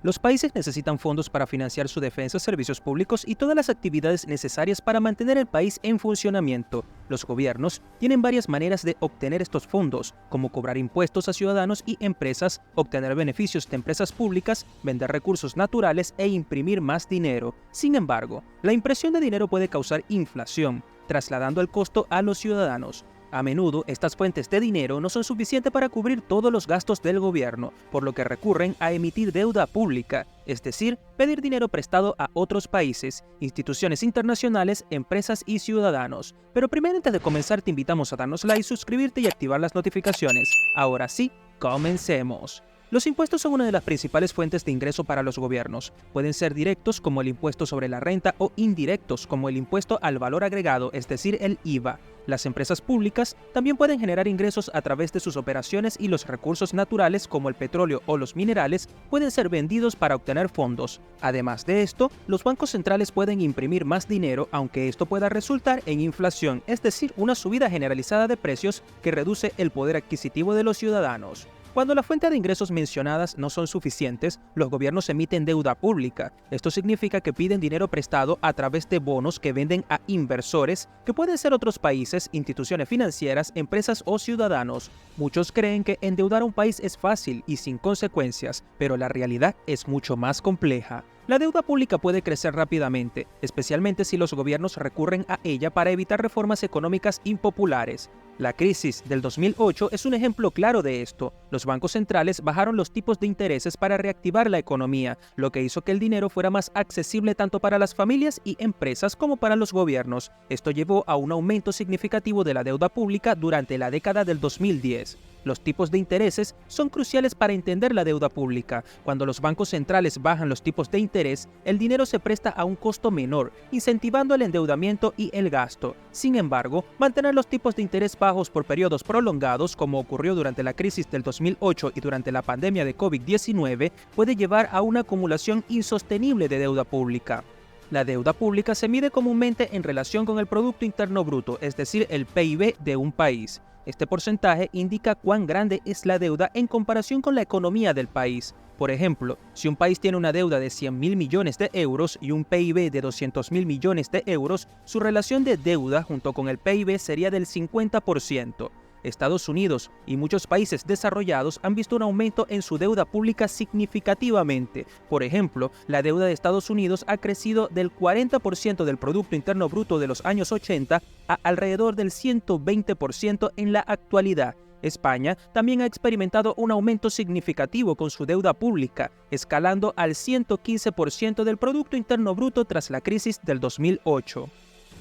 Los países necesitan fondos para financiar su defensa, servicios públicos y todas las actividades necesarias para mantener el país en funcionamiento. Los gobiernos tienen varias maneras de obtener estos fondos, como cobrar impuestos a ciudadanos y empresas, obtener beneficios de empresas públicas, vender recursos naturales e imprimir más dinero. Sin embargo, la impresión de dinero puede causar inflación, trasladando el costo a los ciudadanos. A menudo, estas fuentes de dinero no son suficientes para cubrir todos los gastos del gobierno, por lo que recurren a emitir deuda pública, es decir, pedir dinero prestado a otros países, instituciones internacionales, empresas y ciudadanos. Pero primero, antes de comenzar, te invitamos a darnos like, suscribirte y activar las notificaciones. Ahora sí, comencemos. Los impuestos son una de las principales fuentes de ingreso para los gobiernos. Pueden ser directos, como el impuesto sobre la renta, o indirectos, como el impuesto al valor agregado, es decir, el IVA. Las empresas públicas también pueden generar ingresos a través de sus operaciones y los recursos naturales, como el petróleo o los minerales, pueden ser vendidos para obtener fondos. Además de esto, los bancos centrales pueden imprimir más dinero, aunque esto pueda resultar en inflación, es decir, una subida generalizada de precios que reduce el poder adquisitivo de los ciudadanos. Cuando la fuente de ingresos mencionadas no son suficientes, los gobiernos emiten deuda pública. Esto significa que piden dinero prestado a través de bonos que venden a inversores, que pueden ser otros países, instituciones financieras, empresas o ciudadanos. Muchos creen que endeudar a un país es fácil y sin consecuencias, pero la realidad es mucho más compleja. La deuda pública puede crecer rápidamente, especialmente si los gobiernos recurren a ella para evitar reformas económicas impopulares. La crisis del 2008 es un ejemplo claro de esto. Los bancos centrales bajaron los tipos de intereses para reactivar la economía, lo que hizo que el dinero fuera más accesible tanto para las familias y empresas como para los gobiernos. Esto llevó a un aumento significativo de la deuda pública durante la década del 2010. Los tipos de intereses son cruciales para entender la deuda pública. Cuando los bancos centrales bajan los tipos de interés, el dinero se presta a un costo menor, incentivando el endeudamiento y el gasto. Sin embargo, mantener los tipos de interés bajos por periodos prolongados, como ocurrió durante la crisis del 2008 y durante la pandemia de COVID-19, puede llevar a una acumulación insostenible de deuda pública. La deuda pública se mide comúnmente en relación con el Producto Interno Bruto, es decir, el PIB de un país. Este porcentaje indica cuán grande es la deuda en comparación con la economía del país. Por ejemplo, si un país tiene una deuda de 100.000 millones de euros y un PIB de 200.000 millones de euros, su relación de deuda junto con el PIB sería del 50%. Estados Unidos y muchos países desarrollados han visto un aumento en su deuda pública significativamente. Por ejemplo, la deuda de Estados Unidos ha crecido del 40% del Producto Interno Bruto de los años 80 a alrededor del 120% en la actualidad. España también ha experimentado un aumento significativo con su deuda pública, escalando al 115% del Producto Interno Bruto tras la crisis del 2008.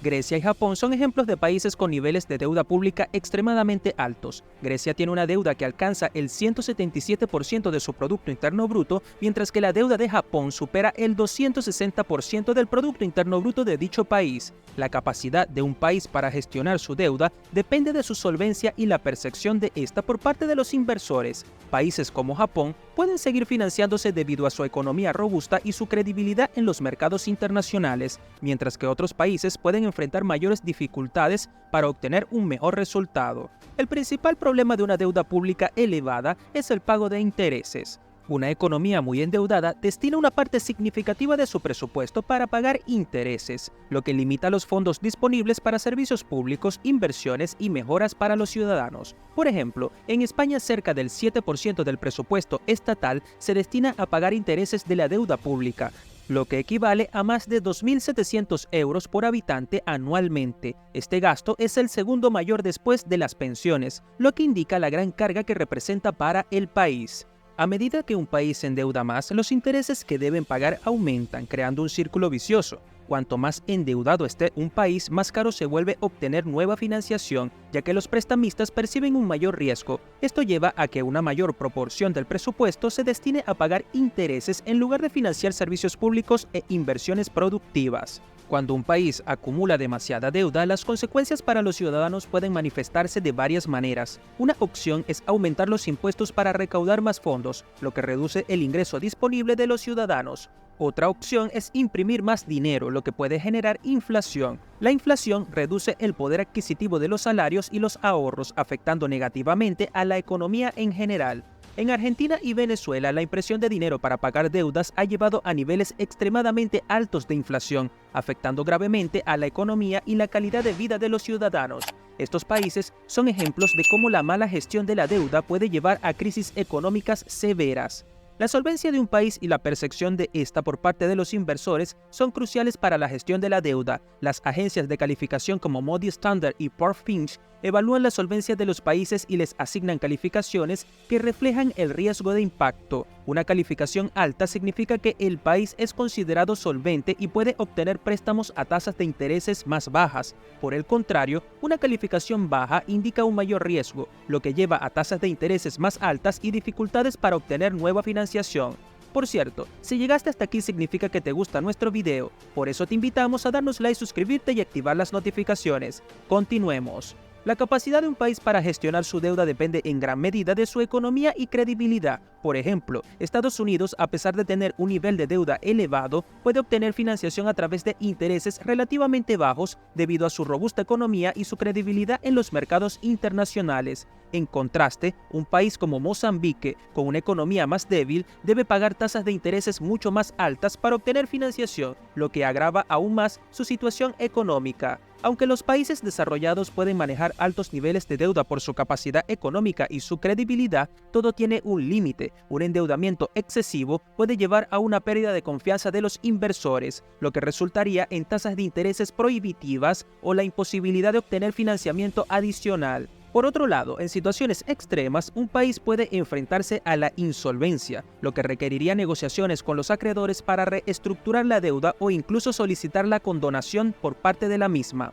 Grecia y Japón son ejemplos de países con niveles de deuda pública extremadamente altos. Grecia tiene una deuda que alcanza el 177% de su Producto Interno Bruto, mientras que la deuda de Japón supera el 260% del Producto Interno Bruto de dicho país. La capacidad de un país para gestionar su deuda depende de su solvencia y la percepción de esta por parte de los inversores. Países como Japón pueden seguir financiándose debido a su economía robusta y su credibilidad en los mercados internacionales, mientras que otros países pueden enfrentar mayores dificultades para obtener un mejor resultado. El principal problema de una deuda pública elevada es el pago de intereses. Una economía muy endeudada destina una parte significativa de su presupuesto para pagar intereses, lo que limita los fondos disponibles para servicios públicos, inversiones y mejoras para los ciudadanos. Por ejemplo, en España cerca del 7% del presupuesto estatal se destina a pagar intereses de la deuda pública, lo que equivale a más de 2.700 euros por habitante anualmente. Este gasto es el segundo mayor después de las pensiones, lo que indica la gran carga que representa para el país. A medida que un país se endeuda más, los intereses que deben pagar aumentan, creando un círculo vicioso. Cuanto más endeudado esté un país, más caro se vuelve obtener nueva financiación, ya que los prestamistas perciben un mayor riesgo. Esto lleva a que una mayor proporción del presupuesto se destine a pagar intereses en lugar de financiar servicios públicos e inversiones productivas. Cuando un país acumula demasiada deuda, las consecuencias para los ciudadanos pueden manifestarse de varias maneras. Una opción es aumentar los impuestos para recaudar más fondos, lo que reduce el ingreso disponible de los ciudadanos. Otra opción es imprimir más dinero, lo que puede generar inflación. La inflación reduce el poder adquisitivo de los salarios y los ahorros, afectando negativamente a la economía en general. En Argentina y Venezuela, la impresión de dinero para pagar deudas ha llevado a niveles extremadamente altos de inflación, afectando gravemente a la economía y la calidad de vida de los ciudadanos. Estos países son ejemplos de cómo la mala gestión de la deuda puede llevar a crisis económicas severas. La solvencia de un país y la percepción de esta por parte de los inversores son cruciales para la gestión de la deuda. Las agencias de calificación como Moody's Standard y Fitch evalúan la solvencia de los países y les asignan calificaciones que reflejan el riesgo de impacto. Una calificación alta significa que el país es considerado solvente y puede obtener préstamos a tasas de intereses más bajas. Por el contrario, una calificación baja indica un mayor riesgo, lo que lleva a tasas de intereses más altas y dificultades para obtener nueva financiación. Por cierto, si llegaste hasta aquí significa que te gusta nuestro video, por eso te invitamos a darnos like, suscribirte y activar las notificaciones. Continuemos. La capacidad de un país para gestionar su deuda depende en gran medida de su economía y credibilidad. Por ejemplo, Estados Unidos, a pesar de tener un nivel de deuda elevado, puede obtener financiación a través de intereses relativamente bajos debido a su robusta economía y su credibilidad en los mercados internacionales. En contraste, un país como Mozambique, con una economía más débil, debe pagar tasas de intereses mucho más altas para obtener financiación, lo que agrava aún más su situación económica. Aunque los países desarrollados pueden manejar altos niveles de deuda por su capacidad económica y su credibilidad, todo tiene un límite. Un endeudamiento excesivo puede llevar a una pérdida de confianza de los inversores, lo que resultaría en tasas de intereses prohibitivas o la imposibilidad de obtener financiamiento adicional. Por otro lado, en situaciones extremas, un país puede enfrentarse a la insolvencia, lo que requeriría negociaciones con los acreedores para reestructurar la deuda o incluso solicitar la condonación por parte de la misma.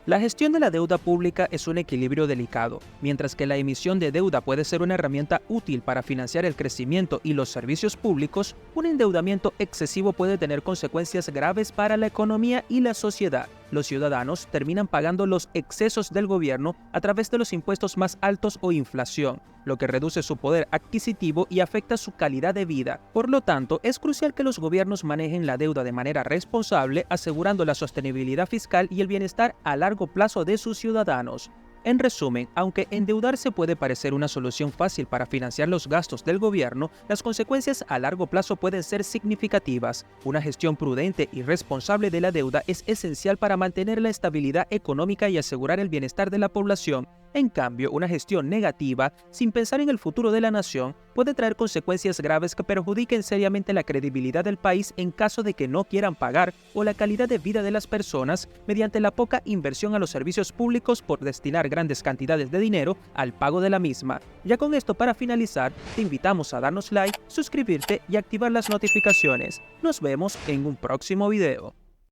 La gestión de la deuda pública es un equilibrio delicado. Mientras que la emisión de deuda puede ser una herramienta útil para financiar el crecimiento y los servicios públicos, un endeudamiento excesivo puede tener consecuencias graves para la economía y la sociedad. Los ciudadanos terminan pagando los excesos del gobierno a través de los impuestos más altos o inflación, lo que reduce su poder adquisitivo y afecta su calidad de vida. Por lo tanto, es crucial que los gobiernos manejen la deuda de manera responsable, asegurando la sostenibilidad fiscal y el bienestar a largo plazo de sus ciudadanos. En resumen, aunque endeudarse puede parecer una solución fácil para financiar los gastos del gobierno, las consecuencias a largo plazo pueden ser significativas. Una gestión prudente y responsable de la deuda es esencial para mantener la estabilidad económica y asegurar el bienestar de la población. En cambio, una gestión negativa, sin pensar en el futuro de la nación, puede traer consecuencias graves que perjudiquen seriamente la credibilidad del país en caso de que no quieran pagar o la calidad de vida de las personas mediante la poca inversión a los servicios públicos por destinar grandes cantidades de dinero al pago de la misma. Ya con esto para finalizar, te invitamos a darnos like, suscribirte y activar las notificaciones. Nos vemos en un próximo video.